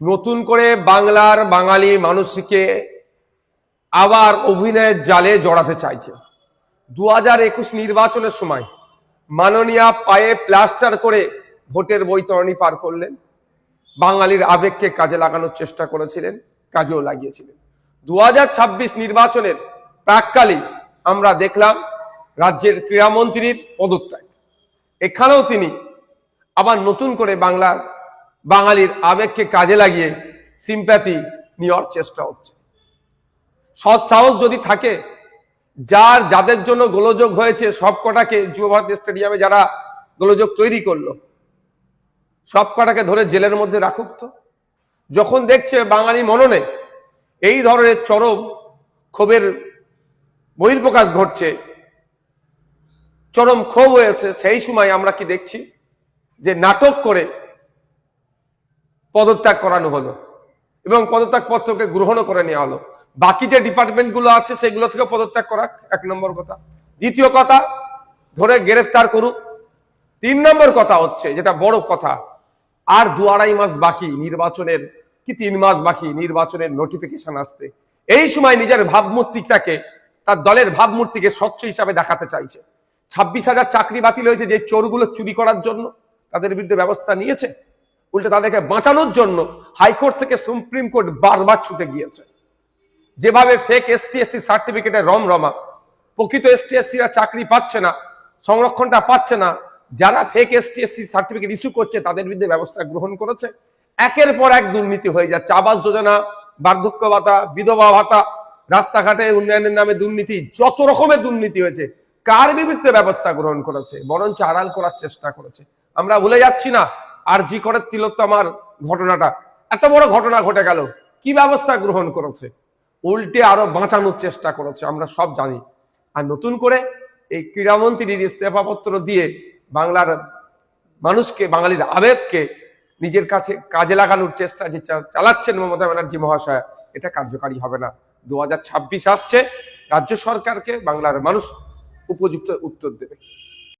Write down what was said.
নতুন করে বাংলার বাঙালি মানুষকে আবার অভিনয়ের জালে জড়াতে চাইছে। 2021 নির্বাচনের সময় মাননীয়া পায়ে প্লাস্টার করে ভোটের বৈতরণী পার করলেন, বাঙালির আবেগকে কাজে লাগানোর চেষ্টা করেছিলেন, কাজেও লাগিয়েছিলেন। 2026 নির্বাচনের প্রাককালে আমরা দেখলাম রাজ্যের ক্রীড়ামন্ত্রীর পদত্যাগ। এখানেও তিনি আবার নতুন করে বাঙালির আবেগকে কাজে লাগিয়ে সিম্প্যাথি নেওয়ার চেষ্টা হচ্ছে। সৎ সাহস যদি থাকে, যাদের জন্য গোলযোগ হয়েছে সব কটাকে, যুব ভারতী স্টেডিয়ামে যারা গোলযোগ তৈরি করলো সব কটাকে ধরে জেলের মধ্যে রাখুক। তো যখন দেখছে বাঙালি মননে এই ধরনের চরম ক্ষোভের বহিঃপ্রকাশ ঘটছে, চরম ক্ষোভ হয়েছে, সেই সময় আমরা কি দেখছি যে নাটক করে পদত্যাগ করানো হলো এবং পদত্যাগ পত্রকে গ্রহণও করে নেওয়া হলো। বাকি যে ডিপার্টমেন্টগুলো আছে সেগুলো থেকে পদত্যাগ করা এক নম্বর কথা। দ্বিতীয় কথা, ধরে গ্রেফতার করুক। 3 নম্বর কথা হচ্ছে, যেটা বড় কথা, আর 2-2.5 মাস বাকি নির্বাচনের, কি 3 মাস বাকি নির্বাচনের নোটিফিকেশন আসতে। এই সময় নিজের ভাবমূর্তিটাকে, তার দলের ভাবমূর্তিকে স্বচ্ছ হিসাবে দেখাতে চাইছে। 26,000 চাকরি বাতিল হয়েছে যে চোরগুলো চুরি করার জন্য, তাদের বিরুদ্ধে ব্যবস্থা নিয়েছে। উল্টে তাদেরকে বাঁচানোর জন্য হাইকোর্ট থেকে সুপ্রিম কোর্ট বারবার ছুটে গিয়েছে। যেভাবে ফেক ST/SC সার্টিফিকেটে রমরমা, প্রকৃত ST/SCরা চাকরি পাচ্ছে না, সংরক্ষণটা পাচ্ছে না, যারা ফেক ST/SC সার্টিফিকেট ইস্যু করছে তাদের বিরুদ্ধে ব্যবস্থা গ্রহণ করেছে। একের পর এক দুর্নীতি হয়ে যাচ্ছে। আবাস যোজনা, বার্ধক্য ভাতা, বিধবা ভাতা, রাস্তাঘাটে উন্নয়নের নামে দুর্নীতি, যত রকমের দুর্নীতি হয়েছে। কার বিরুদ্ধে ব্যবস্থা গ্রহণ করেছে? বরঞ্চ আড়াল করার চেষ্টা করেছে। আমরা ভুলে যাচ্ছি না RG করের তিলোত্তমার ঘটনাটা, এত বড় ঘটনা ঘটে গেল, কি ব্যবস্থা গ্রহণ করেছে? উল্টে আরো বাঁচানোর চেষ্টা করেছে, আমরা সব জানি। আর নতুন করে এই ক্রীড়ামন্ত্রীর ইস্তফাপত্র দিয়ে বাংলার মানুষকে, বাঙালির আবেগকে নিজের কাছে কাজে লাগানোর চেষ্টা যে চালাচ্ছেন মমতা ব্যানার্জি মহাশয়, এটা কার্যকারী হবে না। 2026 আসছে, রাজ্য সরকারকে বাংলার মানুষ উপযুক্ত উত্তর দেবে।